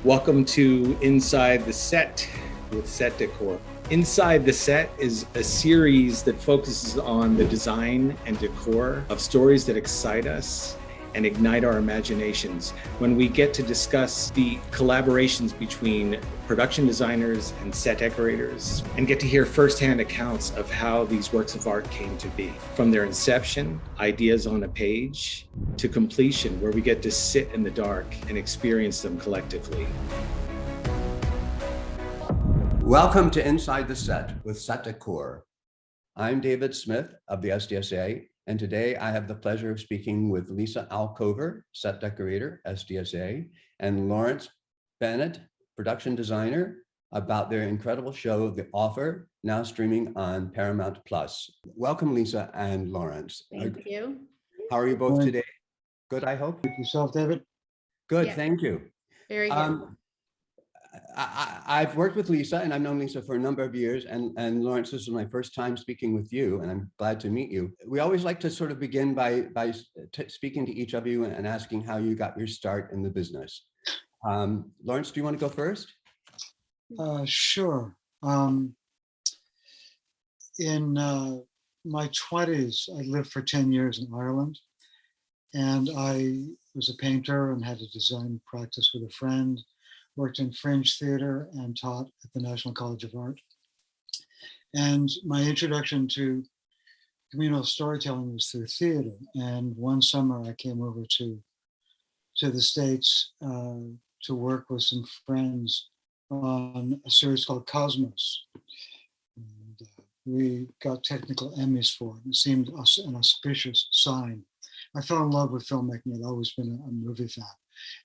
Welcome to Inside the Set with Set Decor. Inside the Set is a series that focuses on the design and decor of stories that excite us and ignite our imaginations when we get to discuss the collaborations between production designers and set decorators and get to hear firsthand accounts of how these works of art came to be. From their inception, ideas on a page, to completion, where we get to sit in the dark and experience them collectively. Welcome to Inside the Set with Set Decor. I'm David Smith of the SDSA, and today I have the pleasure of speaking with Lisa Alkofer, Set Decorator, SDSA, and Laurence Bennett, production designer, about their incredible show, The Offer, now streaming on Paramount Plus. Welcome, Lisa and Laurence. Thank you. How are you both today? Good, I hope. Yourself, David? Good, Yeah. thank you. Very good. I've worked with Lisa, and I've known Lisa for a number of years, and Laurence, this is my first time speaking with you, and I'm glad to meet you. We always like to sort of begin by speaking to each of you and asking how you got your start in the business. Laurence, do you want to go first? Sure. In my 20s, I lived for 10 years in Ireland, and I was a painter and had a design practice with a friend, worked in fringe theater and taught at the National College of Art. And my introduction to communal storytelling was through theater. And one summer I came over to the States to work with some friends on a series called Cosmos. And, we got technical Emmys for it. It seemed an auspicious sign. I fell in love with filmmaking. I'd always been a movie fan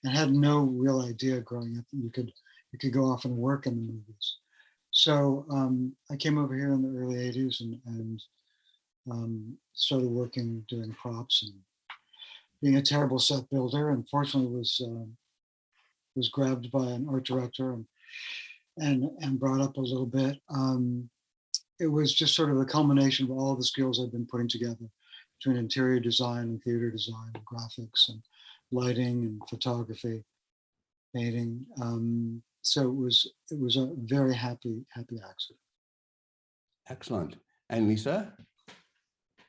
and had no real idea growing up that you could go off and work in the movies. So I came over here in the early 80s and started working, doing props and being a terrible set builder. And fortunately was grabbed by an art director and brought up a little bit. It was just sort of a culmination of all the skills I've been putting together between interior design and theater design and graphics and lighting and photography, painting. So it was a very happy accident. Excellent. And Lisa?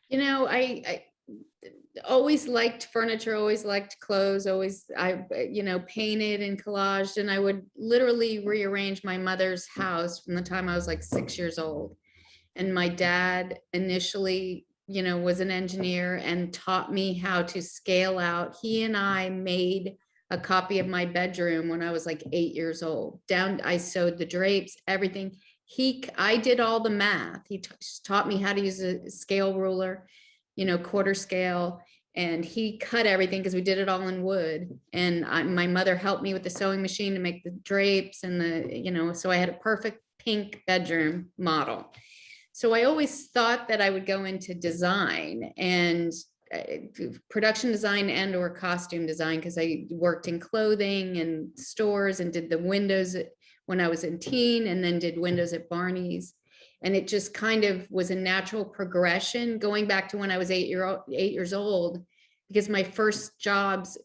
You know, I always liked furniture, always liked clothes, I painted and collaged, and I would literally rearrange my mother's house from the time I was like 6 years old. And my dad initially, was an engineer and taught me how to scale out. He and I made a copy of my bedroom when I was like 8 years old. I sewed the drapes, everything. I did all the math. He taught me how to use a scale ruler, quarter scale, and he cut everything because we did it all in wood. And my mother helped me with the sewing machine to make the drapes and so I had a perfect pink bedroom model. So I always thought that I would go into design and production design and or costume design, because I worked in clothing and stores and did the windows when I was a teen, and then did windows at Barney's. And it just kind of was a natural progression going back to when I was 8 years old, because my first jobs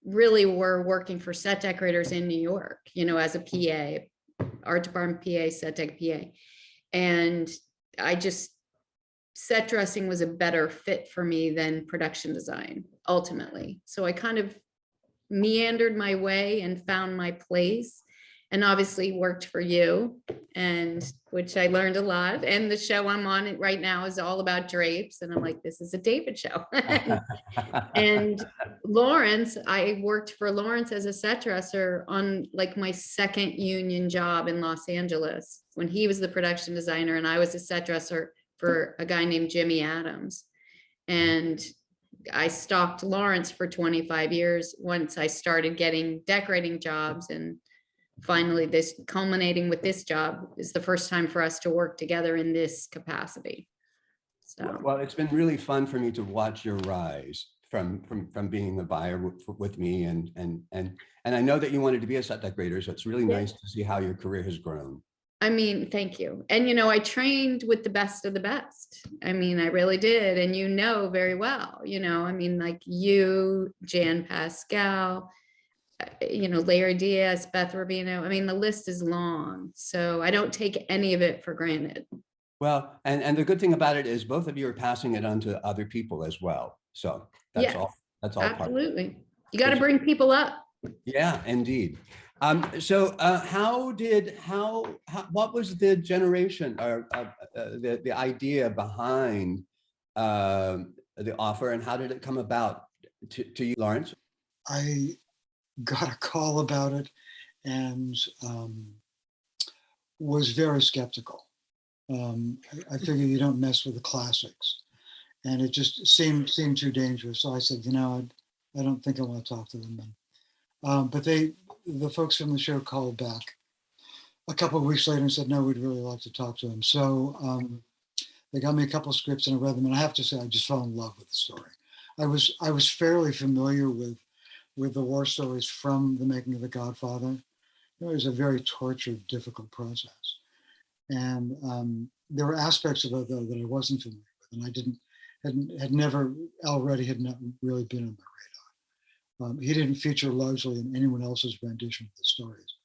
really were working for set decorators in New York, as a PA, art department PA, set tech PA. And set dressing was a better fit for me than production design, ultimately. So I kind of meandered my way and found my place, and obviously worked for you, and which I learned a lot. And the show I'm on right now is all about drapes. And I'm like, this is a David show. And Laurence, I worked for Laurence as a set dresser on like my second union job in Los Angeles, when he was the production designer and I was a set dresser for a guy named Jimmy Adams. And I stalked Laurence for 25 years once I started getting decorating jobs. And finally, this culminating with this job is the first time for us to work together in this capacity. So, well, it's been really fun for me to watch your rise from being a buyer with me, and I know that you wanted to be a set decorator, so it's really nice to see how your career has grown. I mean, thank you. And, I trained with the best of the best. I mean, I really did. And very well, like you, Jan Pascal, Larry Diaz, Beth Rubino. I mean, the list is long, so I don't take any of it for granted. Well, and the good thing about it is both of you are passing it on to other people as well. So that's Yes, all. That's all part of it. absolutely. You got to bring people up. Yeah, indeed. So what was the generation or the idea behind the offer, and how did it come about to you, Laurence? I got a call about it and was very skeptical. I figured you don't mess with the classics, and it just seemed too dangerous. So I said, I don't think I want to talk to them. But the folks from the show called back a couple of weeks later and said, no, we'd really like to talk to them. So they got me a couple of scripts and I read them, and I have to say, I just fell in love with the story. I was fairly familiar with the war stories from the making of The Godfather. It was a very tortured, difficult process. And there were aspects of it, though, that I wasn't familiar with, and I had never not really been on my radar. He didn't feature largely in anyone else's rendition of the stories.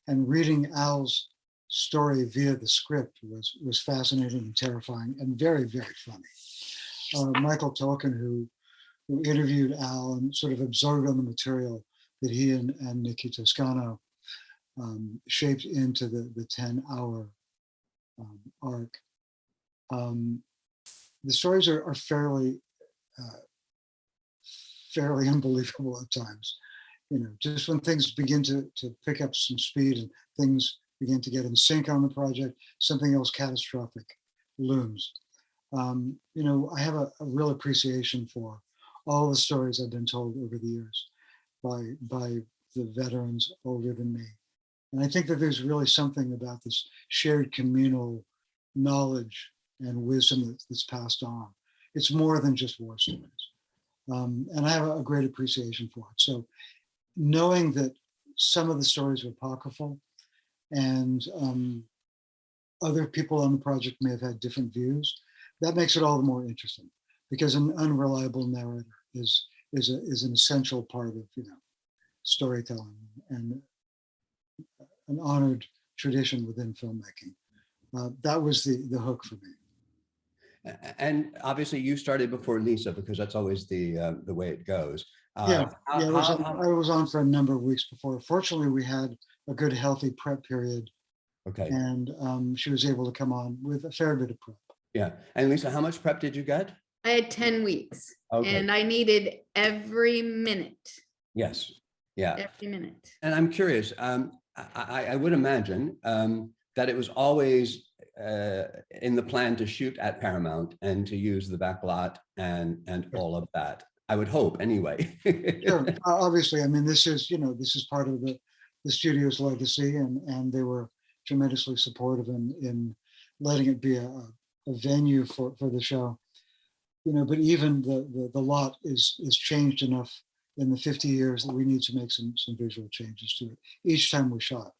And reading Al's story via the script was fascinating and terrifying and very, very funny. Michael Tolkien, who interviewed Al and sort of absorbed on the material that he and Nikki Toscano shaped into the 10-hour arc. The stories are fairly unbelievable at times. Just when things begin to pick up some speed and things begin to get in sync on the project, something else catastrophic looms. I have a real appreciation for all the stories I've been told over the years by the veterans older than me. And I think that there's really something about this shared communal knowledge and wisdom that's passed on. It's more than just war stories. And I have a great appreciation for it. So knowing that some of the stories are apocryphal and other people on the project may have had different views, that makes it all the more interesting, because an unreliable narrator is an essential part of storytelling and an honored tradition within filmmaking. That was the hook for me. And obviously, you started before Lisa, because that's always the way it goes. I was on for a number of weeks before. Fortunately, we had a good, healthy prep period. Okay. And she was able to come on with a fair bit of prep. Yeah. And Lisa, how much prep did you get? I had 10 weeks, okay. And I needed every minute. Yes. Yeah. Every minute. And I'm curious, I would imagine that it was always in the plan to shoot at Paramount and to use the backlot and all of that. I would hope, anyway. Sure. Obviously, I mean, this is part of the studio's legacy, and they were tremendously supportive in letting it be a venue for the show. But even the lot is changed enough in the 50 years that we need to make some visual changes to it each time we shot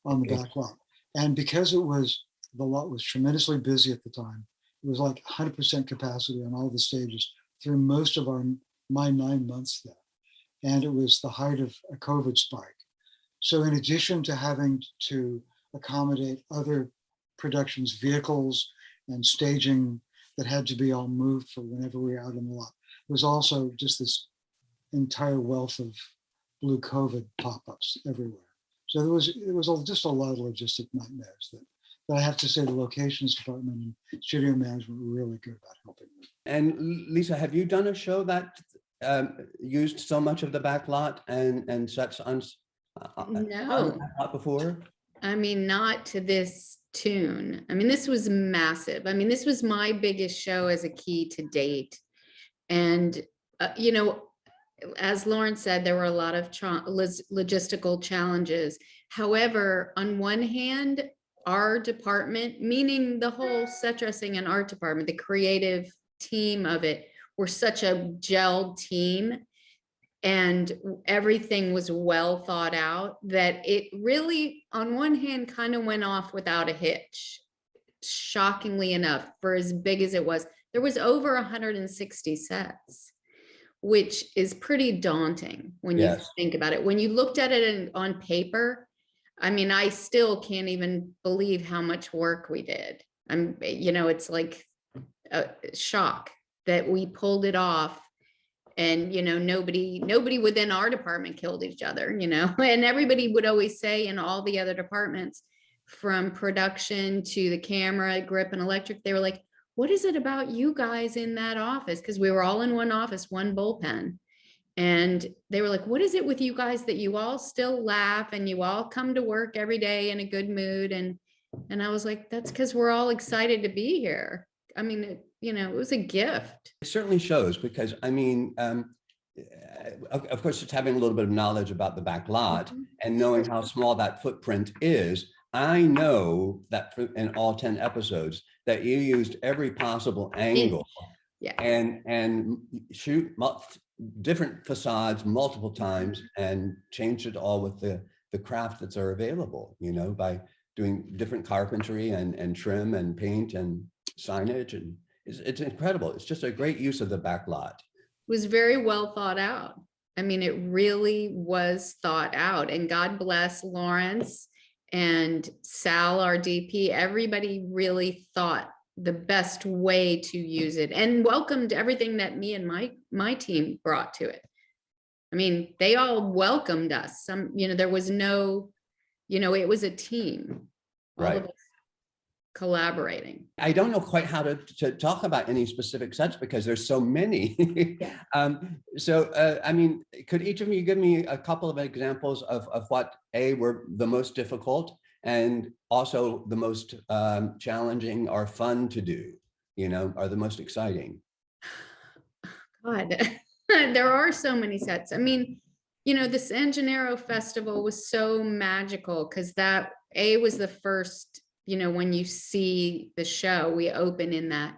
on the back lot. And because the lot was tremendously busy at the time, it was like 100% capacity on all the stages through most of my 9 months there. And it was the height of a COVID spike. So in addition to having to accommodate other productions, vehicles and staging that had to be all moved for whenever we were out in the lot, there was also just this entire wealth of blue COVID pop-ups everywhere. So it was just a lot of logistic nightmares that I have to say the locations department and studio management were really good about helping me. And Lisa, have you done a show that used so much of the back lot and sets on the back lot before? I mean, not to this tune. I mean, this was massive. I mean, this was my biggest show as a key to date. And, as Laurence said, there were a lot of logistical challenges. However, on one hand, our department, meaning the whole set dressing and art department, the creative team of it, were such a gelled team, and everything was well thought out that it really, on one hand, kind of went off without a hitch. Shockingly enough, for as big as it was, there was over 160 sets, which is pretty daunting when you Yes. think about it. When you looked at it on paper, I mean, I still can't even believe how much work we did. It's like a shock that we pulled it off. And, nobody within our department killed each other, and everybody would always say in all the other departments, from production to the camera, grip and electric, they were like, what is it about you guys in that office? Because we were all in one office, one bullpen. And they were like, what is it with you guys that you all still laugh and you all come to work every day in a good mood? And I was like, that's because we're all excited to be here. I mean, it was a gift. It certainly shows because, I mean, of course, just having a little bit of knowledge about the back lot and knowing how small that footprint is, I know that in all 10 episodes that you used every possible angle Yeah. and shoot different facades multiple times and change it all with the craft that's are available, by doing different carpentry and trim and paint and signage. And it's incredible. It's just a great use of the back lot. It was very well thought out. I mean, it really was thought out, and God bless Laurence and Sal, our DP. Everybody really thought the best way to use it and welcomed everything that me and my team brought to it. I mean, they all welcomed us. There was no, it was a team, all Right. of us collaborating. I don't know quite how to talk about any specific sets because there's so many. Yeah. I mean, could each of you give me a couple of examples of what were the most difficult and also the most challenging or fun to do, are the most exciting? God, there are so many sets. I mean, the San Gennaro Festival was so magical because that was the first, when you see the show, we open in that.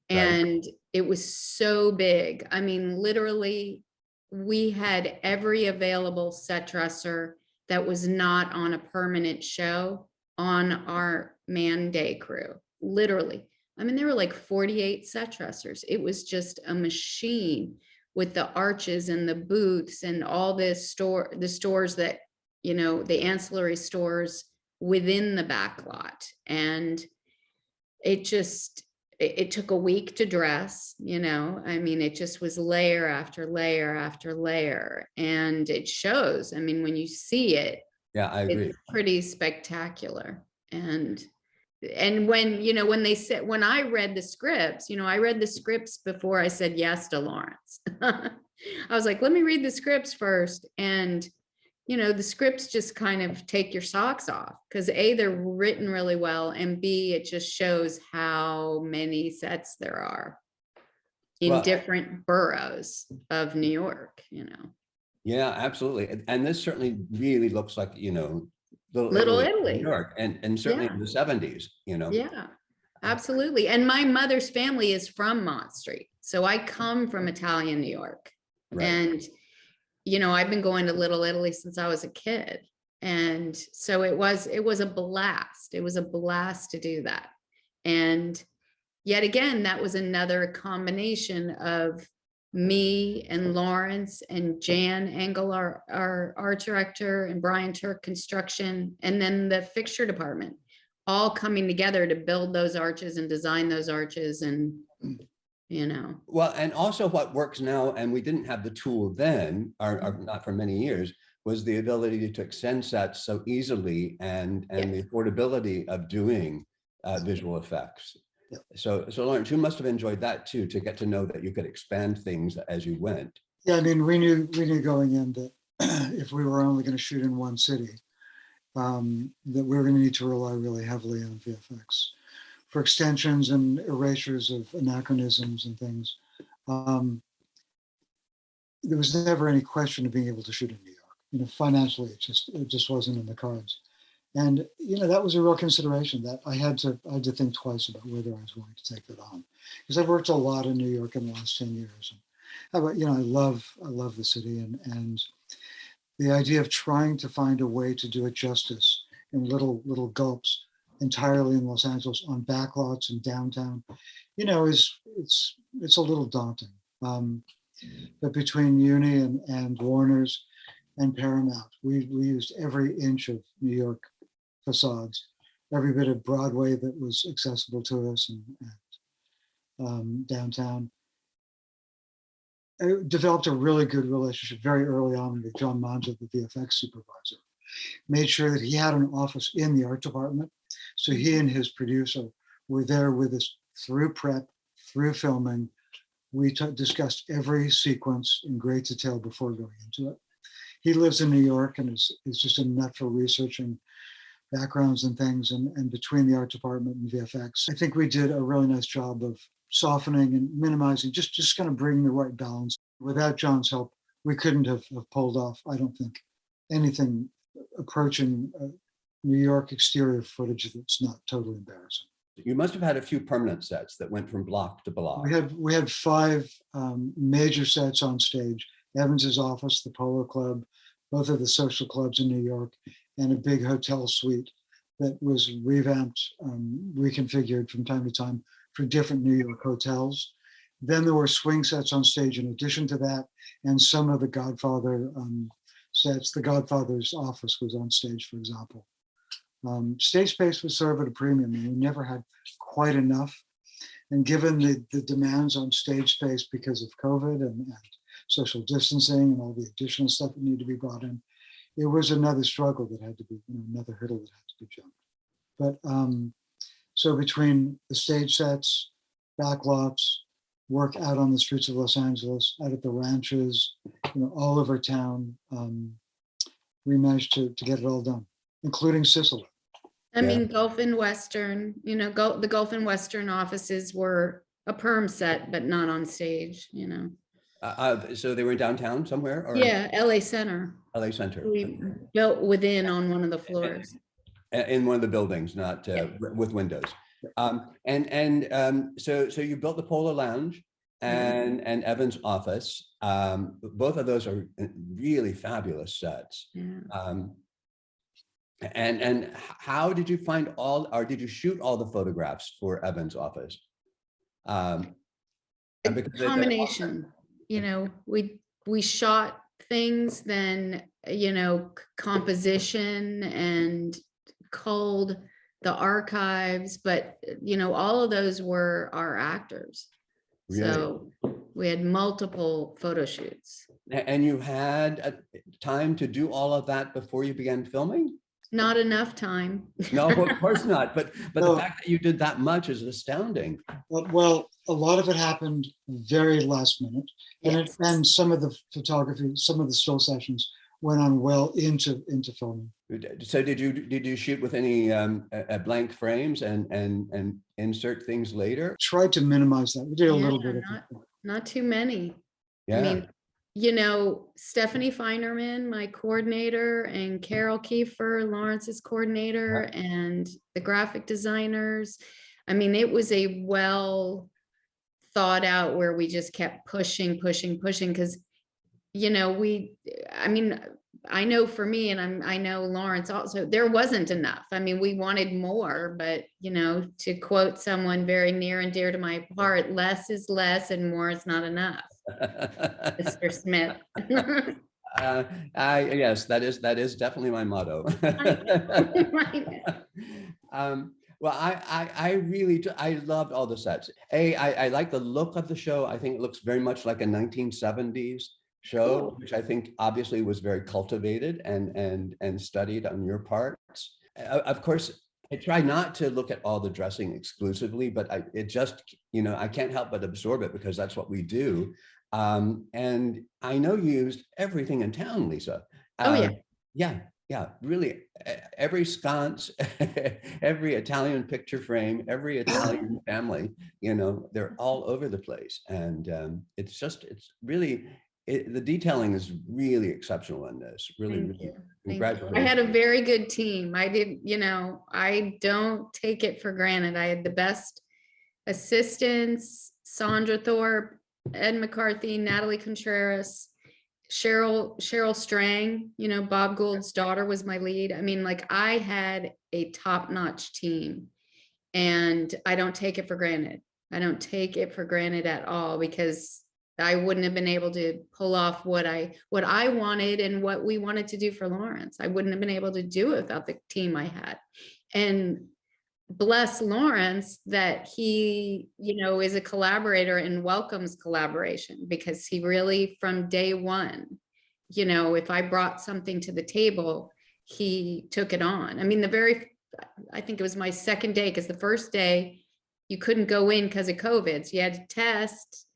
And it was so big. I mean, literally, we had every available set dresser that was not on a permanent show on our man day crew, literally. I mean, there were like 48 set dressers. It was just a machine with the arches and the booths and all the stores that, the ancillary stores within the back lot. And it took a week to dress, I mean, it just was layer after layer after layer, and it shows. I mean, when you see it, yeah, I agree. It's pretty spectacular. And when they said, when I read the scripts, I read the scripts before I said yes to Laurence. I was like, let me read the scripts first. And the scripts just kind of take your socks off because they're written really well, and B, it just shows how many sets there are in different boroughs of New York, Yeah, absolutely. And this certainly really looks like, Little Italy. New York, and certainly in the 70s, Yeah, absolutely. And my mother's family is from Mott Street. So I come from Italian New York. Right. And I've been going to Little Italy since I was a kid. And so it was a blast. It was a blast to do that. And yet again, that was another combination of me and Laurence and Jan Engel, our art director, and Brian Turk construction, and then the fixture department, all coming together to build those arches and design those arches. And well, and also what works now, and we didn't have the tool then, or not for many years, was the ability to extend sets so easily and the affordability of doing visual effects. Yeah. So Laurence, you must have enjoyed that too, to get to know that you could expand things as you went. Yeah, I mean, we knew going in that if we were only going to shoot in one city, that we were going to need to rely really heavily on VFX for extensions and erasures of anachronisms and things. There was never any question of being able to shoot in New York. Financially, it just wasn't in the cards. And that was a real consideration that I had to think twice about whether I was going to take that on, because I've worked a lot in New York in the last 10 years. And I love the city, and the idea of trying to find a way to do it justice in little gulps entirely in Los Angeles on backlots in downtown, it's a little daunting. But between Uni and Warner's and Paramount, we used every inch of New York facades, every bit of Broadway that was accessible to us, and downtown. I developed a really good relationship very early on with John Manja, the VFX supervisor. Made sure that he had an office in the art department. So he and his producer were there with us through prep, through filming. We discussed every sequence in great detail before going into it. He lives in New York and is just a nut for researching backgrounds and things, and between the art department and VFX, I think we did a really nice job of softening and minimizing, just kind of bringing the right balance. Without John's help, we couldn't have pulled off, I don't think, anything approaching New York exterior footage that's not totally embarrassing. You must have had a few permanent sets that went from block to block. We had 5 major sets on stage: Evans's office, the Polo Club, both of the social clubs in New York, and a big hotel suite that was revamped, reconfigured from time to time for different New York hotels. Then there were swing sets on stage in addition to that, and some of the Godfather sets. The Godfather's office was on stage, for example. Stage space was served at a premium, and we never had quite enough. And given the demands on stage space because of COVID and social distancing and all the additional stuff that needed to be brought in, it was another struggle that had to be, another hurdle that had to be jumped. But so between the stage sets, backlots, work out on the streets of Los Angeles, out at the ranches, all over town, we managed to get it all done, including Sicily. I mean, Gulf and Western, the Gulf and Western offices were a perm set, but not on stage, So they were downtown somewhere? Or Yeah, LA Center. LA Center. We built within on one of the floors. In one of the buildings, not with windows. So you built the Polar Lounge and Evan's office. Both of those are really fabulous sets. Yeah. And how did you find or did you shoot all the photographs for Evan's office? A combination, we shot things, then, composition and culled the archives, but, all of those were our actors. Really? So we had multiple photo shoots. And you had time to do all of that before you began filming? Not enough time. No, of course not. But the fact that you did that much is astounding. Well, a lot of it happened very last minute, Yes. and some of the photography, some of the still sessions went on well into filming. So did you shoot with any blank frames and insert things later? Tried to minimize that. We did a little bit of it. Not too many. Yeah. I mean, Stephanie Feinerman, my coordinator, and Carol Kiefer, Lawrence's coordinator, and the graphic designers. I mean, it was a well thought out where we just kept pushing because, I know for me, and I know Laurence also, there wasn't enough. I mean, we wanted more, but, to quote someone very near and dear to my heart, less is less and more is not enough. Mr. Smith. Yes, that is definitely my motto. Well, I loved all the sets. I like the look of the show. I think it looks very much like a 1970s show, which I think obviously was very cultivated and studied on your parts. Of course, I try not to look at all the dressing exclusively, but I can't help but absorb it because that's what we do. And I know you used everything in town, Lisa. Yeah, really. Every sconce, every Italian picture frame, every Italian family, they're all over the place. And it's really, the detailing is really exceptional in this. Really, congratulations. I had a very good team. I don't take it for granted. I had the best assistants: Sandra Thorpe, Ed McCarthy, Natalie Contreras, Cheryl Strang, Bob Gould's daughter was my lead. I mean, I had a top-notch team, and I don't take it for granted. I don't take it for granted at all, because I wouldn't have been able to pull off what I wanted and what we wanted to do for Laurence. I wouldn't have been able to do it without the team I had. And bless Laurence that he, is a collaborator and welcomes collaboration, because he really, from day one, if I brought something to the table, he took it on. I mean, I think it was my second day, because the first day you couldn't go in because of COVID. So you had to test.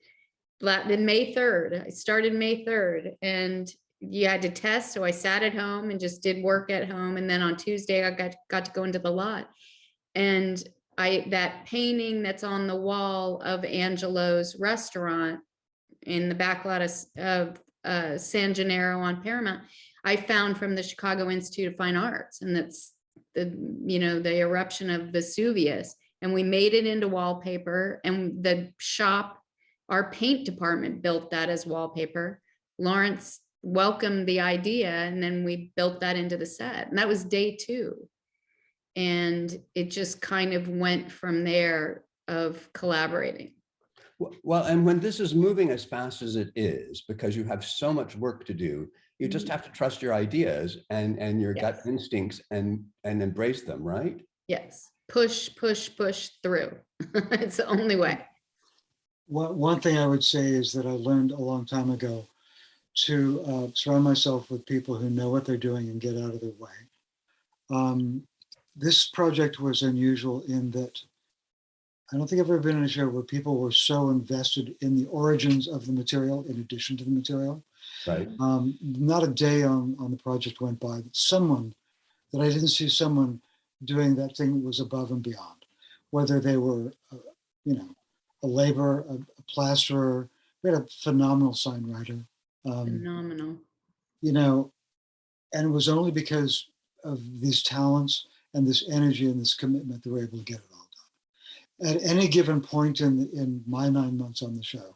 Then May 3rd, I started May 3rd, and you had to test. So I sat at home and just did work at home. And then on Tuesday, I got to go into the lot. And that painting that's on the wall of Angelo's restaurant in the backlot of San Gennaro on Paramount, I found from the Chicago Institute of Fine Arts. And that's the eruption of Vesuvius. And we made it into wallpaper, and the shop, our paint department, built that as wallpaper. Laurence welcomed the idea, and then we built that into the set. And that was day 2. And it just kind of went from there of collaborating. Well, and when this is moving as fast as it is, because you have so much work to do, you just have to trust your ideas and your gut instincts and embrace them, right? Yes. Push through. It's the only way. One thing I would say is that I learned a long time ago to surround myself with people who know what they're doing and get out of their way. This project was unusual in that I don't think I've ever been in a show where people were so invested in the origins of the material in addition to the material. Right. Not a day on the project went by that I didn't see someone doing that thing that was above and beyond, whether they were, a laborer, a plasterer. We had a phenomenal sign writer. Phenomenal. And it was only because of these talents and this energy and this commitment that we're able to get it all done. At any given point in my 9 months on the show,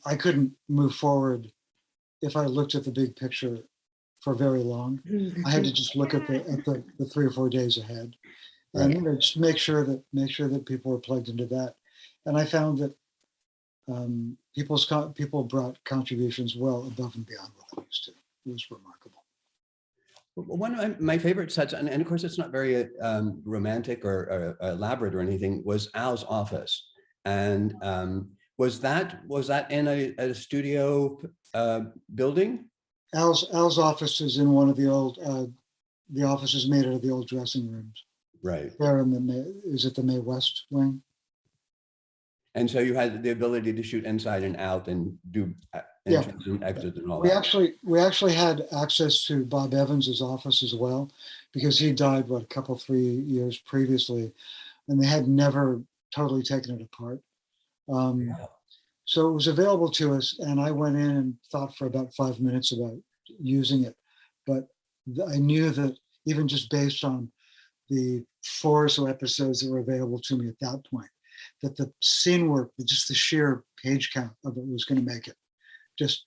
I couldn't move forward if I looked at the big picture for very long. I had to just look at the 3 or 4 days ahead, and just make sure that people were plugged into that. And I found that people brought contributions well above and beyond what I used to. It was remarkable. One of my favorite sets, and of course it's not very romantic or elaborate or anything, was Al's office. And was that in a studio building? Al's office is in one of the offices made out of the old dressing rooms. Right. There is it the May West wing? And so you had the ability to shoot inside and out and do entrance and exit and all that. We actually had access to Bob Evans's office as well, because he died 3 years previously, and they had never totally taken it apart. So it was available to us, and I went in and thought for about 5 minutes about using it, but I knew that even just based on the 4 or so episodes that were available to me at that point, that the scene work, just the sheer page count of it was going to make it just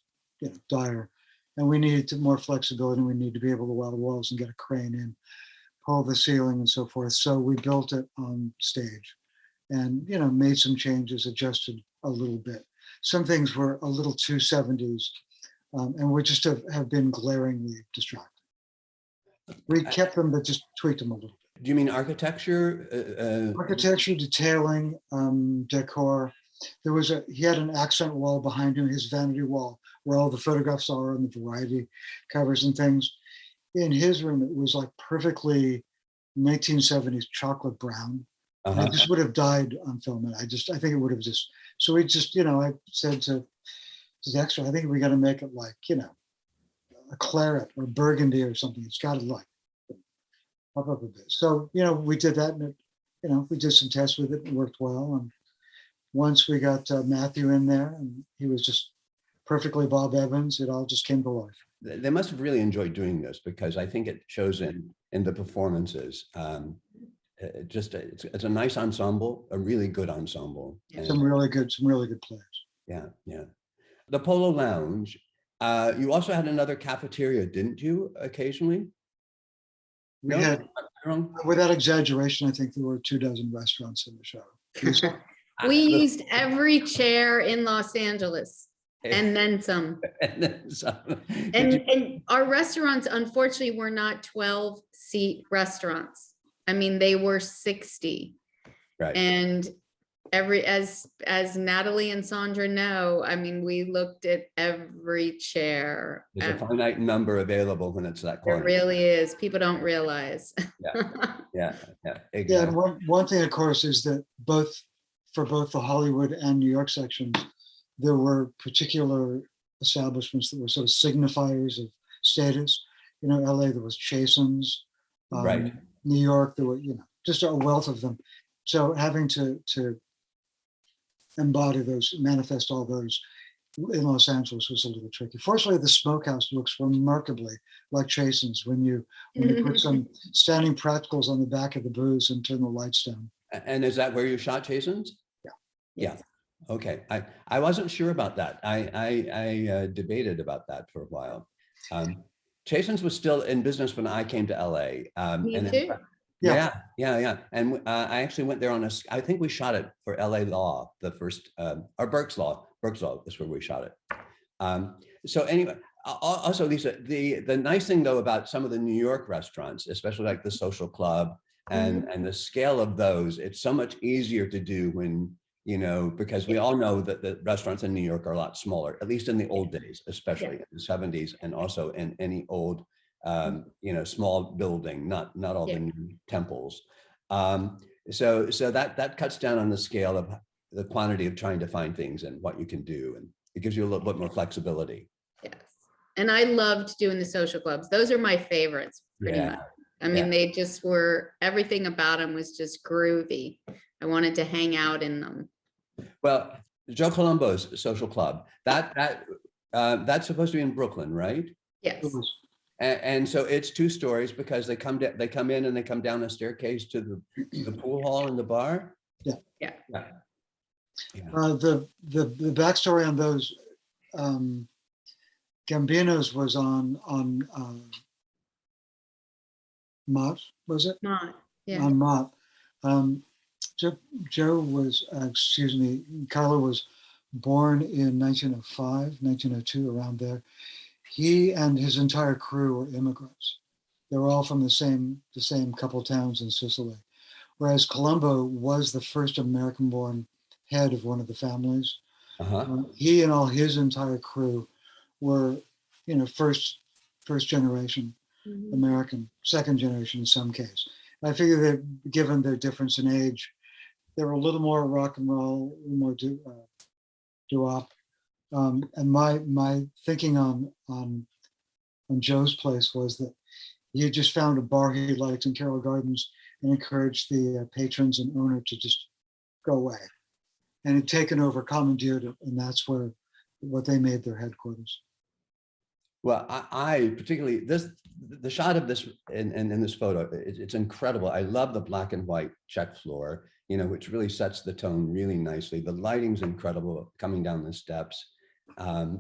dire. And we needed more flexibility. We needed to be able to weld the walls and get a crane in, pull the ceiling and so forth. So we built it on stage and, made some changes, adjusted a little bit. Some things were a little too 70s and we just have been glaringly distracted. We kept them, but just tweaked them a little bit. Do you mean architecture? Architecture, detailing, decor. He had an accent wall behind him, his vanity wall, where all the photographs are and the variety covers and things. In his room, it was like perfectly 1970s chocolate brown. And it just would have died on film. And I think it would have just, so we just, I said to Dexter, I think we got to make it like, a claret or burgundy or something. It's got to like pop up a bit. So, we did that, and we did some tests with it and it worked well. And once we got Matthew in there, and he was just perfectly Bob Evans, it all just came to life. They must have really enjoyed doing this, because I think it shows in the performances. It's a nice ensemble, a really good ensemble. Yeah. Some really good players. Yeah. The Polo Lounge. You also had another cafeteria, didn't you? Occasionally. We had, without exaggeration, I think there were 24 restaurants in the show. We used every chair in Los Angeles and then some. And then some. And our restaurants, unfortunately, were not 12-seat restaurants. I mean, they were 60. Right. And as Natalie and Sandra know, I mean, we looked at every chair. There's a finite number available when it's that There corner. really is. People don't realize. Yeah, Yeah, exactly. and one thing, of course, is that for both the Hollywood and New York sections, there were particular establishments that were sort of signifiers of status. You know, LA, there was Chasen's. Right. New York, there were, just a wealth of them. So having to embody those, manifest all those in Los Angeles was a little tricky. Fortunately, the smokehouse looks remarkably like Chasen's when you put some standing practicals on the back of the booths and turn the lights down. And is that where you shot Chasen's? Yeah. Yeah. Okay. I wasn't sure about that. I debated about that for a while. Chasen's was still in business when I came to LA. Me too. Yeah. And I actually went there I think we shot it for LA Law, the first, or Berks Law is where we shot it. So anyway, also Lisa, the nice thing though about some of the New York restaurants, especially like the Social Club and the scale of those, it's so much easier to do when, because we all know that the restaurants in New York are a lot smaller, at least in the old days, especially in the 70s, and also in any old small building, not all the new temples. So that cuts down on the scale of the quantity of trying to find things and what you can do, and it gives you a little bit more flexibility. Yes, and I loved doing the Social Clubs. Those are my favorites, pretty much. I mean, they just were, everything about them was just groovy. I wanted to hang out in them. Well, Joe Colombo's Social Club, that's supposed to be in Brooklyn, right? Yes. And so it's 2 stories because they come in and they come down a staircase to the pool hall and the bar. Yeah. The backstory on those Gambinos was on Mott, was it? Mott, yeah. On Mott. Joe was, Carlo was born in 1905, 1902, around there. He and his entire crew were immigrants. They were all from the same couple towns in Sicily. Whereas Colombo was the first American-born head of one of the families. He and all his entire crew were, first generation American, second generation in some case. I figure that given their difference in age, they were a little more rock and roll, a little more doo-wop. And my thinking on Joe's place was that he had just found a bar he liked in Carroll Gardens and encouraged the patrons and owner to just go away. And had taken over, commandeered it, and that's what they made their headquarters. Well, I particularly, the shot of this in this photo, it's incredible. I love the black and white check floor, which really sets the tone really nicely. The lighting's incredible coming down the steps.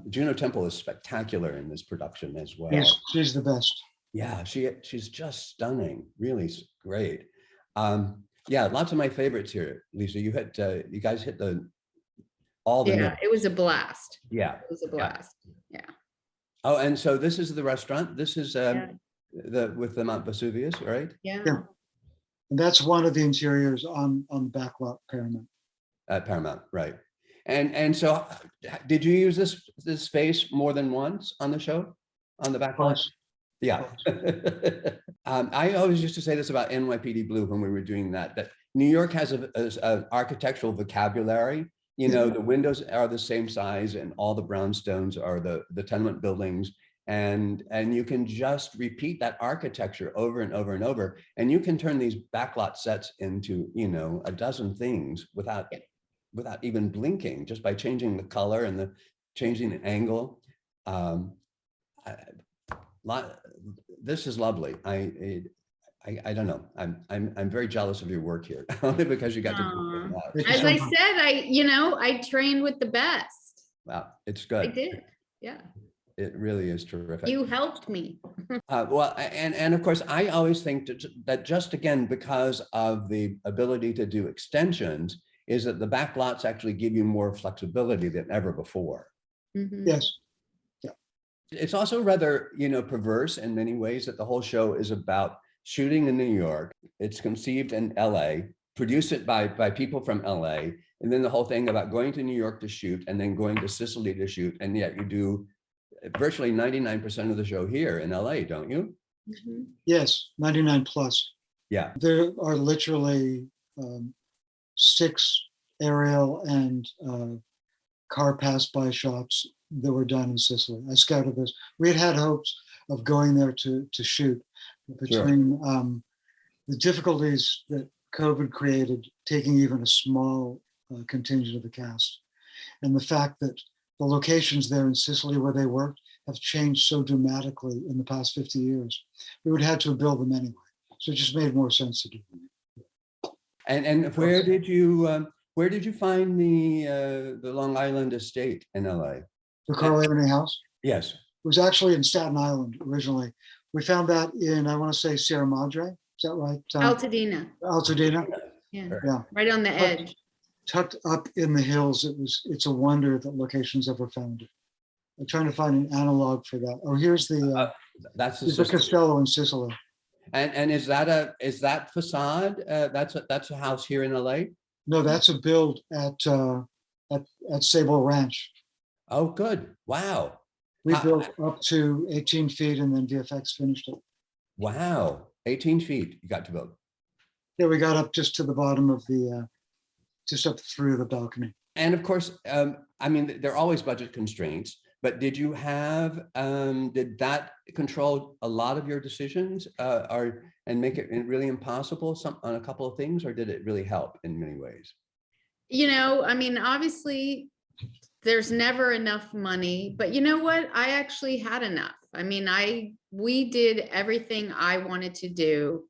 Juno Temple is spectacular in this production as well. She's the best. Yeah, she's just stunning, really great. Lots of my favorites here, Lisa. You guys hit all the notes. It was a blast. Yeah, it was a blast. Yeah. Oh, and so this is the restaurant. This is with the Mount Vesuvius, right? Yeah. And that's one of the interiors on the backlot Paramount. At Paramount, right? And so, did you use this space more than once on the show, on the backlot? Yeah. I always used to say this about NYPD Blue when we were doing that New York has an architectural vocabulary. The windows are the same size and all the brownstones are the tenement buildings. And you can just repeat that architecture over and over and over. And you can turn these backlot sets into, a dozen things without even blinking, just by changing the color and changing the angle. This is lovely. I don't know. I'm very jealous of your work here, only because you got to do that. As I said, I trained with the best. Wow, it's good. I did. Yeah. It really is terrific. You helped me. Well, and of course, I always think that just again, because of the ability to do extensions, is that the backlots actually give you more flexibility than ever before. Mhm. Yes. It's also rather, perverse in many ways that the whole show is about shooting in New York. It's conceived in LA, produced it by people from LA, and then the whole thing about going to New York to shoot and then going to Sicily to shoot. And yet you do virtually 99% of the show here in LA, don't you? Mhm. Yes, 99 plus. Yeah. There are literally 6 aerial and car pass-by shots that were done in Sicily. I scouted this. We had hopes of going there to shoot, but between the difficulties that COVID created, taking even a small contingent of the cast, and the fact that the locations there in Sicily where they worked have changed so dramatically in the past 50 years, we would have had to build them anyway. So it just made more sense to do them. And where did you find the Long Island estate in LA? The Carl Anthony House? Yes. It was actually in Staten Island originally. We found that in, I want to say, Sierra Madre. Is that right? Altadena. Altadena. Yeah. Yeah. Right on the edge. Tucked up in the hills. It's a wonder that locations ever found it. I'm trying to find an analog for that. Oh, here's the That's the Castello in Sicily. And is that facade? That's a house here in LA? No, that's a build at Sable Ranch. Oh, good. Wow. We built up to 18 feet and then VFX finished it. Wow. 18 feet you got to build. Yeah, we got up just to the bottom of the, just up through the balcony. And of course, I mean, there are always budget constraints, but did that control a lot of your decisions and make it really impossible on a couple of things, or did it really help in many ways? I mean, obviously there's never enough money, but you know what? I actually had enough. I mean, we did everything I wanted to do,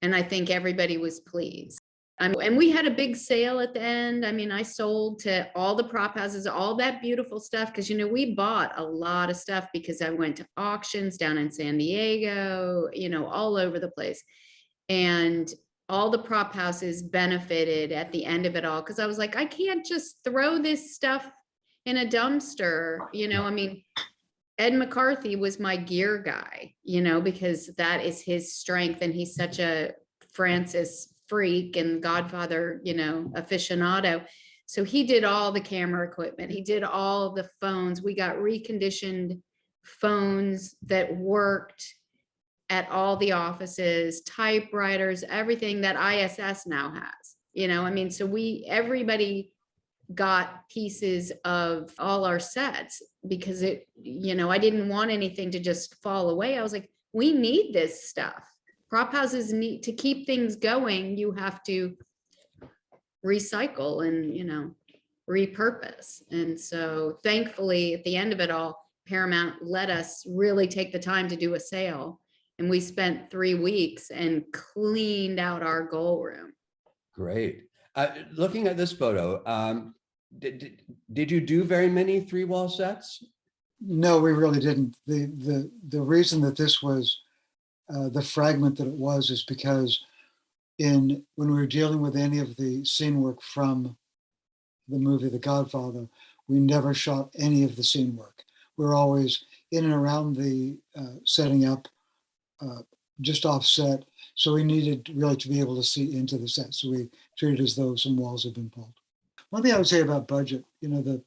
and I think everybody was pleased. And we had a big sale at the end. I mean, I sold to all the prop houses, all that beautiful stuff, because we bought a lot of stuff because I went to auctions down in San Diego, all over the place. And all the prop houses benefited at the end of it all, because I was like, I can't just throw this stuff in a dumpster. I mean, Ed McCarthy was my gear guy, because that is his strength, and he's such a Francis freak and Godfather, aficionado. So he did all the camera equipment. He did all the phones. We got reconditioned phones that worked at all the offices, typewriters, everything that ISS now has, I mean, so everybody got pieces of all our sets because I didn't want anything to just fall away. I was like, we need this stuff. Prop houses need to keep things going. You have to recycle and, repurpose. And so thankfully at the end of it all, Paramount let us really take the time to do a sale. And we spent 3 weeks and cleaned out our goal room. Great. Looking at this photo, did you do very many 3-wall sets? No, we really didn't. The reason that this was the fragment that it was is because when we were dealing with any of the scene work from the movie The Godfather, we never shot any of the scene work. We were always in and around the setting up, just offset. So we needed really to be able to see into the set. So we treated it as though some walls had been pulled. One thing I would say about budget, the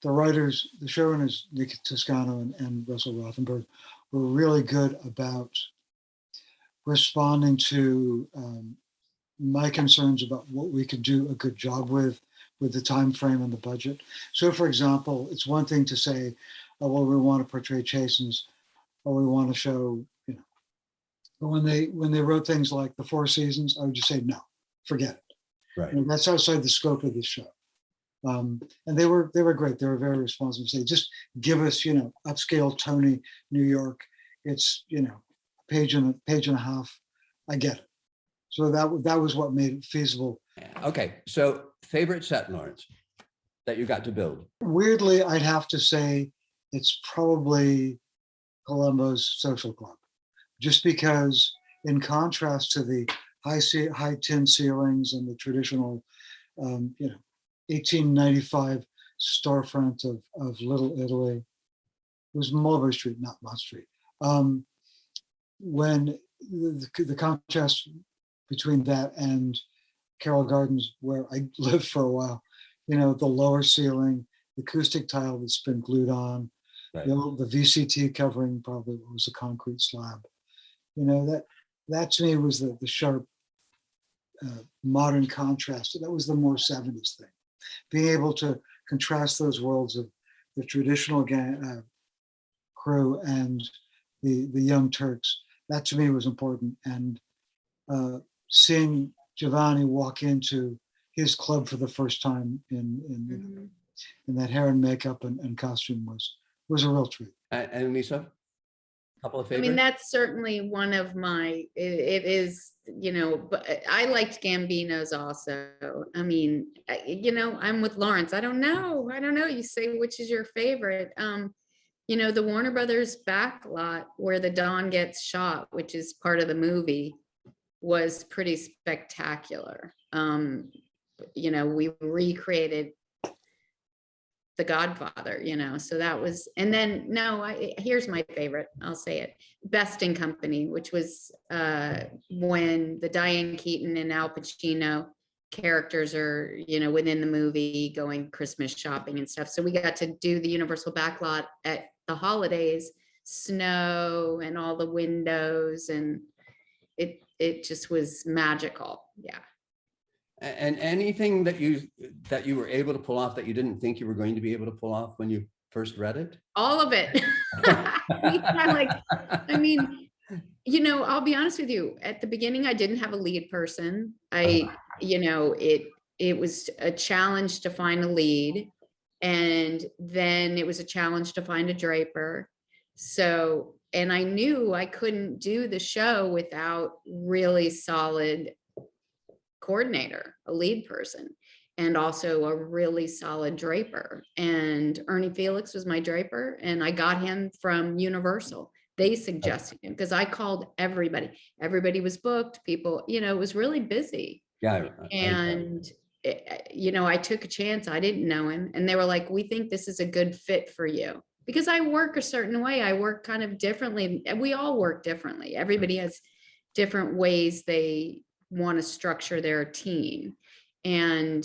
writers, the showrunners, Nick Toscano and Russell Rothenberg, were really good about responding to my concerns about what we could do a good job with the time frame and the budget. So, for example, it's one thing to say, oh, well, we want to portray Chasen's, or we want to show, but when they wrote things like the 4 seasons, I would just say, no, forget it. Right. That's outside the scope of the show. And they were great. They were very responsive. Say, just give us, upscale Tony, New York. It's, page and a half. I get it. So that was what made it feasible. Okay. So favorite set, Laurence, that you got to build? Weirdly, I'd have to say it's probably Columbo's Social Club, just because in contrast to the high tin ceilings and the traditional You know, 1895 storefront of Little Italy. It was Mulberry Street, not Mott Street. When the contrast between that and Carroll Gardens, where I lived for a while, you know, the lower ceiling, the acoustic tile that's been glued on, Right. the VCT covering probably was a concrete slab. You know, that to me was the sharp modern contrast. That was the more 70s thing. Being able to contrast those worlds of the traditional crew and the Young Turks. That to me was important. And seeing Giovanni walk into his club for the first time in that hair and makeup and costume was a real treat. And Lisa, a couple of I favorites? mean, that's certainly one of my, it is, you know, but I liked Gambino's also. I mean, you know, I'm with Laurence. I don't know. You say, which is your favorite? You know, the Warner Brothers backlot where the Don gets shot, which is part of the movie, was pretty spectacular. You know, we recreated the Godfather, you know, so that was, and then here's my favorite, I'll say it, Best in Company, which was when the Diane Keaton and Al Pacino characters are, you know, within the movie going Christmas shopping and stuff. So we got to do the Universal backlot at the holidays, snow and all the windows, and it just was magical. Yeah. And anything that you were able to pull off that you didn't think you were going to be able to pull off when you first read it? All of it. I mean, you know, I'll be honest with you. At the beginning, I didn't have a lead person. You know, it was a challenge to find a lead. And then it was a challenge to find a draper. So, and I knew I couldn't do the show without really solid coordinator, a lead person, and also a really solid draper. And Ernie Felix was my draper, and I got him from Universal. They suggested him because I called everybody. Everybody was booked. People, you know, it was really busy. Yeah. And you know, I took a chance. I didn't know him, and they were like, "We think this is a good fit for you." Because I work a certain way. I work kind of differently. We all work differently. Everybody has different ways they want to structure their team. And,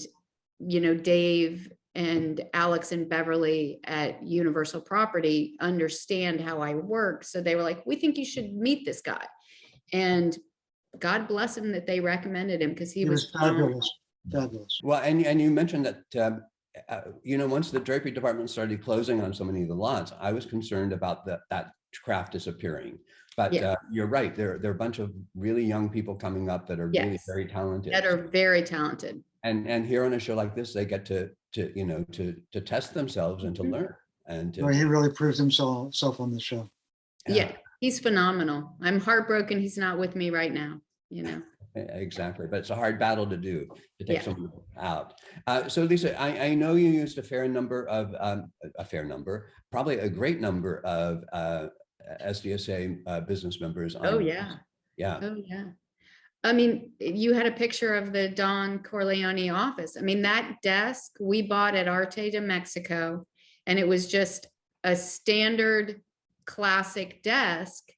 you know, Dave and Alex and Beverly at Universal Property understand how I work. So they were like, "We think you should meet this guy." And God bless him that they recommended him, because he was fabulous. Fabulous. Well, and you mentioned that, you know, once the drapery department started closing on so many of the lots, I was concerned about that craft disappearing. But Yeah. You're right. There are a bunch of really young people coming up that are really Yes. very talented. that are very talented. And here on a show like this, they get to you know to test themselves and to learn and to, Well, he really proved himself on the show. Yeah, he's phenomenal. I'm heartbroken he's not with me right now, you know. Exactly, but it's a hard battle to do, to take Yeah. someone out. So Lisa, I know you used a fair number, probably a great number of SDSA business members. Oh yeah. Yeah. Oh yeah. I mean, you had a picture of the Don Corleone office. I mean, that desk we bought at Arte de Mexico, and it was just a standard classic desk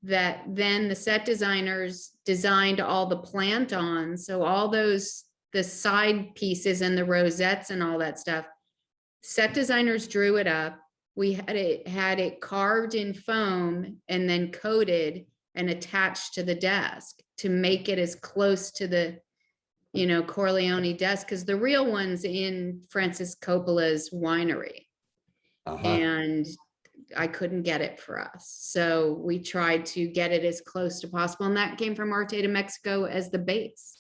that then the set designers designed all the plant on. So all those, the side pieces and the rosettes and all that stuff, set designers drew it up. We had it carved in foam and then coated and attached to the desk to make it as close to the, you know, Corleone desk, because the real one's in Francis Coppola's winery. And I couldn't get it for us. So we tried to get it as close to possible. And that came from Arte de Mexico as the base,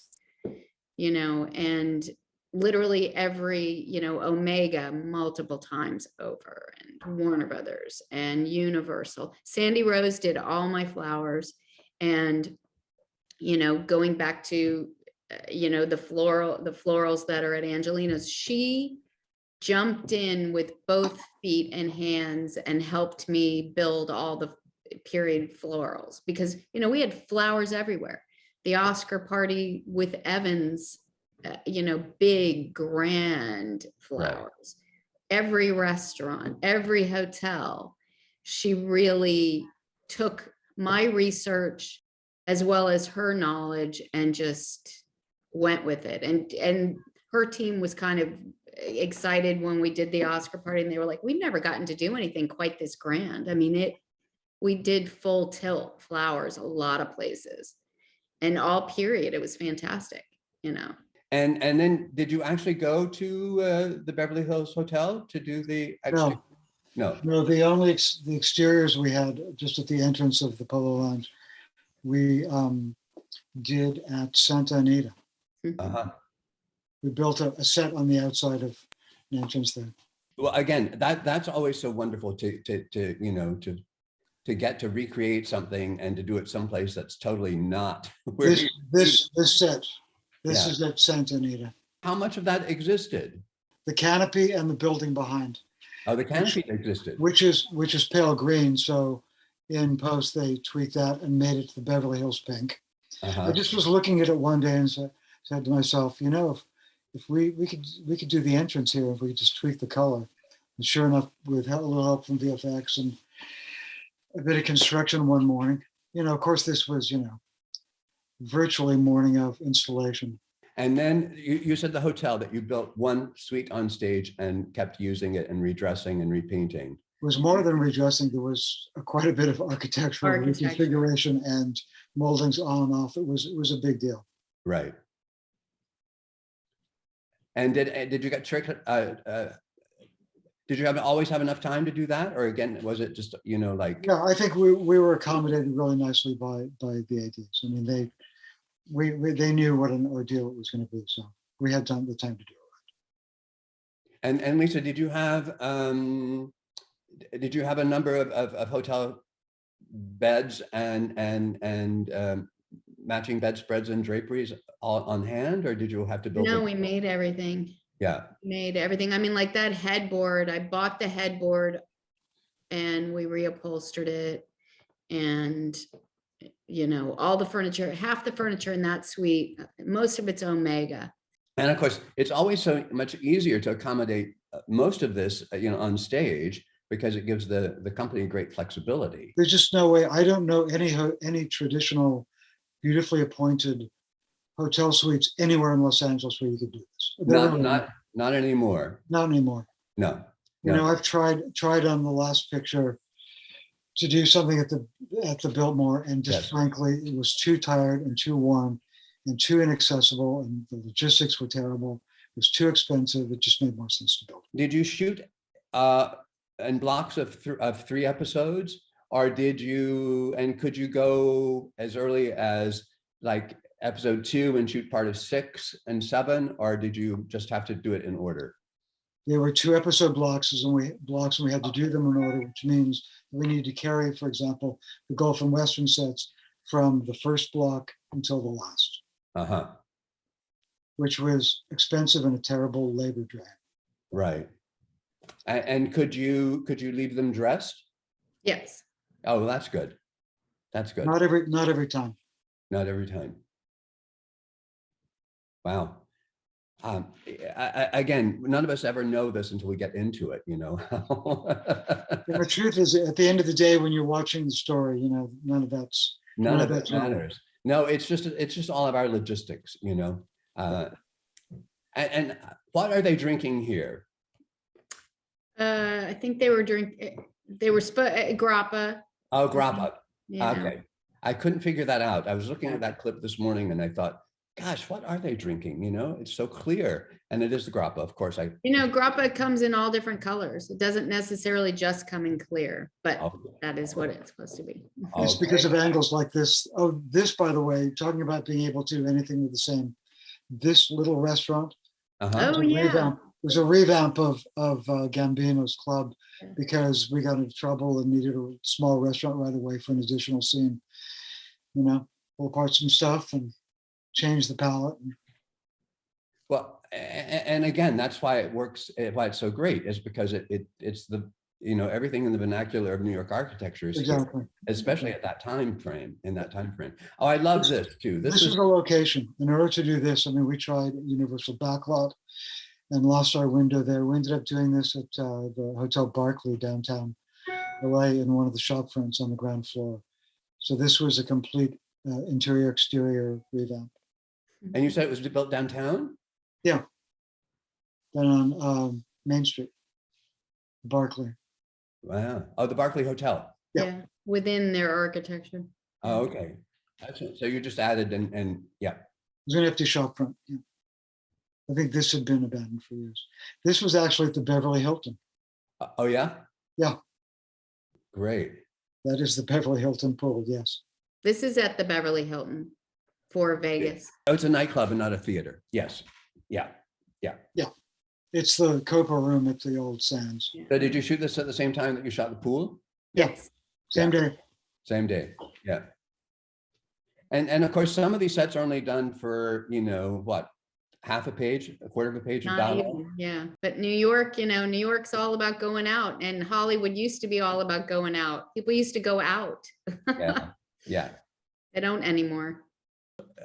you know, and literally every, you know, Omega multiple times over, and Warner Brothers and Universal. Sandy Rose did all my flowers. And, you know, going back to, you know, the florals that are at Angelina's, she jumped in with both feet and hands and helped me build all the period florals, because, you know, we had flowers everywhere. The Oscar party with Evans big, grand flowers. Every restaurant, every hotel, she really took my research as well as her knowledge and just went with it. And her team was kind of excited when we did the Oscar party, and they were like, we've never gotten to do anything quite this grand. I mean, we did full tilt flowers, a lot of places, and all period. It was fantastic, And then did you actually go to the Beverly Hills Hotel to do the exterior? No. No, the exteriors we had just at the entrance of the Polo Lounge, we did at Santa Anita. Uh-huh. We built a set on the outside of the entrance there. Well, again, that's always so wonderful to get to recreate something and to do it someplace that's totally not where this set. This is at Santa Anita. How much of that existed? The canopy and the building behind. Oh, the canopy existed. Which is pale green. So in post they tweaked that and made it the Beverly Hills pink. Uh-huh. I just was looking at it one day and said to myself, if we could do the entrance here if we just tweak the color. And sure enough, with a little help from VFX and a bit of construction one morning, of course this was, virtually morning of installation. And then you said the hotel that you built one suite on stage and kept using it and redressing and repainting. It was more than redressing. There was quite a bit of architectural reconfiguration and moldings on and off. It was a big deal. Right. And did you get tricked? Did you always have enough time to do that, or again, was it just like? Yeah, I think we were accommodated really nicely by the ADs. I mean, they knew what an ordeal it was going to be, so we had the time to do it. And Lisa, did you have a number of hotel beds and matching bedspreads and draperies all on hand, or did you have to build? No, we made everything. Yeah. Made everything. I mean, like that headboard, I bought the headboard and we reupholstered it, and all the furniture, half the furniture in that suite, most of it's Omega. And of course, it's always so much easier to accommodate most of this, on stage, because it gives the company great flexibility. There's just no way. I don't know any traditional, beautifully appointed hotel suites anywhere in Los Angeles where you could do this. Not anymore. Not anymore. No. I've tried on the last picture to do something at the Biltmore, and just frankly, it was too tired and too warm and too inaccessible, and the logistics were terrible. It was too expensive. It just made more sense to build. Did you shoot in blocks of 3 episodes, or could you go as early as like episode 2 and shoot part of 6 and 7, or did you just have to do it in order? There were 2 episode blocks, and we had to do them in order, which means we needed to carry, for example, the Gulf and Western sets from the first block until the last. Uh-huh. Which was expensive and a terrible labor drain. Right. And could you leave them dressed? Yes. Oh, well, that's good. That's good. Not every time. Not every time. Wow. Again, none of us ever know this until we get into it, The truth is, at the end of the day, when you're watching the story, none of that matters. No, it's just all of our logistics, and what are they drinking here? I think they were grappa. Oh, grappa. Yeah. Okay. I couldn't figure that out. I was looking at that clip this morning and I thought, gosh, what are they drinking? It's so clear. And it is the grappa, of course. Grappa comes in all different colors. It doesn't necessarily just come in clear, but that is what it's supposed to be. It's because of angles like this. Oh, this, by the way, talking about being able to do anything with the same, this little restaurant. Uh-huh. Oh, yeah. It was a revamp of Gambino's Club, because we got into trouble and needed a small restaurant right away for an additional scene. Pull apart some stuff and change the palette. Well, and again, that's why it works. Why it's so great is because it's the everything in the vernacular of New York architecture is here, Exactly. especially at that time frame, in that time frame. Oh, I love this too. This is a location. In order to do this, I mean, we tried Universal Backlot and lost our window there. We ended up doing this at the Hotel Barclay downtown LA in one of the shop fronts on the ground floor. So this was a complete interior exterior revamp. And you said it was built downtown? Yeah. Down on Main Street, Barclay. Wow. Oh, the Barclay Hotel. Yeah. Yeah, within their architecture. Oh, okay. That's it. So you just added and yeah. It was an empty shop front. Yeah. I think this had been abandoned for years. This was actually at the Beverly Hilton. Oh, yeah? Yeah. Great. That is the Beverly Hilton pool, yes. This is at the Beverly Hilton for Vegas. Oh, it's a nightclub and not a theater. Yes. Yeah. It's the Copa room at the old Sands. So did you shoot this at the same time that you shot the pool? Yes. Same day. Same day. Yeah. And of course, some of these sets are only done for, what, half a page, a quarter of a page of Not dialogue? even, yeah. But New York, New York's all about going out, and Hollywood used to be all about going out. People used to go out. Yeah. Yeah. They don't anymore.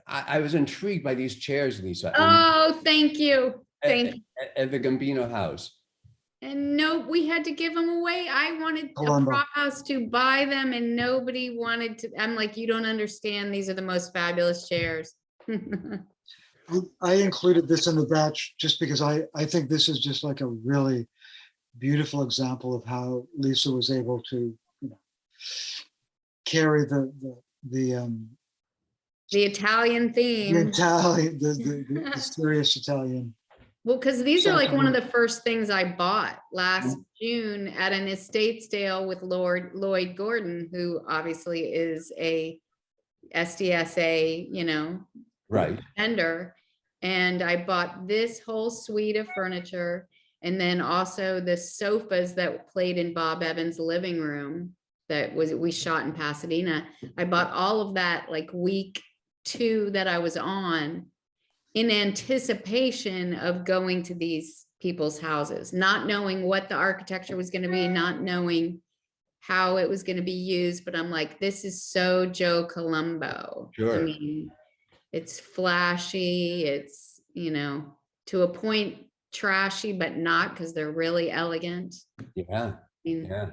I was intrigued by these chairs, Lisa. Oh, thank you. Thank you. At the Gambino house. And no, we had to give them away. I wanted a Columbo. prop house to buy them, and nobody wanted to. I'm like, you don't understand. These are the most fabulous chairs. I included this in the batch just because I think this is just like a really beautiful example of how Lisa was able to carry the Italian theme. Italian, the serious Italian. Well, because these are like one of Sentiment. the first things I bought last June at an estate sale with Lloyd Gordon, who obviously is a SDSA, Right. vendor. And I bought this whole suite of furniture, and then also the sofas that played in Bob Evans' living room we shot in Pasadena. I bought all of that like week 2 that I was on, in anticipation of going to these people's houses, not knowing what the architecture was going to be, not knowing how it was going to be used. But I'm like, this is so Joe Colombo. Sure. I mean, it's flashy. It's, to a point trashy, but not, because they're really elegant. Yeah. I mean, Yeah.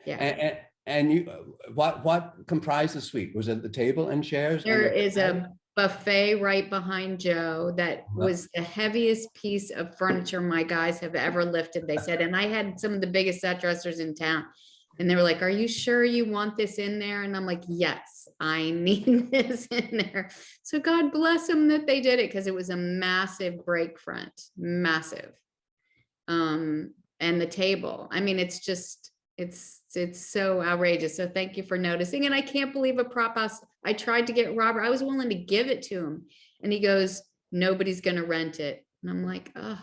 yeah. And you, what comprised the suite? Was it the table and chairs? There is a buffet right behind Joe that was the heaviest piece of furniture my guys have ever lifted, they said. And I had some of the biggest set dressers in town, and they were like, are you sure you want this in there? And I'm like, yes, I need this in there. So God bless them that they did it, because it was a massive break front, massive. And the table, I mean, it's just, it's so outrageous. So thank you for noticing. And I can't believe a prop house. I tried to get Robert, I was willing to give it to him, and he goes, nobody's going to rent it. And I'm like, oh,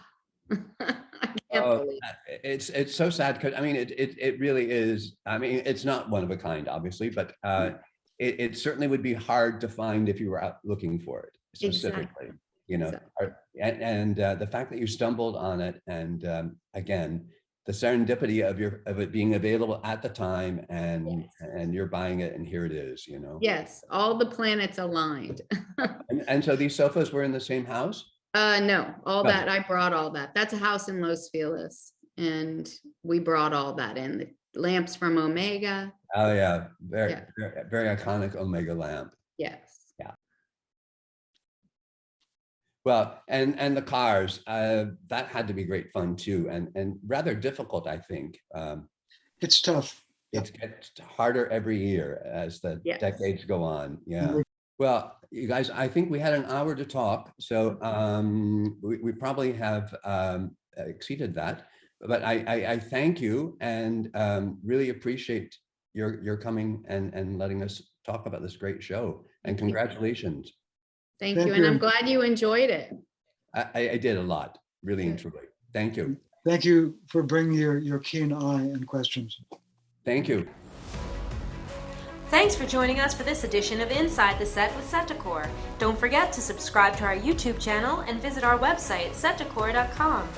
I can't believe it. It's so sad, because I mean, it really is. I mean, it's not one of a kind, obviously, but it certainly would be hard to find if you were out looking for it specifically. Exactly. And the fact that you stumbled on it, and again, the serendipity of it being available at the time, and you're buying it, and here it is, Yes, all the planets aligned. And so these sofas were in the same house? No, all Right. that, I brought all that. That's a house in Los Feliz, and we brought all that in. The lamps from Omega. Oh yeah, very very iconic Omega lamp. Yes. Well, and the cars, that had to be great fun too, and rather difficult, I think. It's tough. It gets harder every year as the Yes. decades go on. Yeah. Well, you guys, I think we had an hour to talk, so we probably have exceeded that. But I thank you, and really appreciate your coming and letting us talk about this great show. And congratulations. Thank Thank you. And I'm you. glad you enjoyed it. I did a lot, really and Good. truly. Thank you. Thank you for bringing your keen eye and questions. Thank you. Thanks for joining us for this edition of Inside the Set with Set Decor. Don't forget to subscribe to our YouTube channel and visit our website, setdecor.com.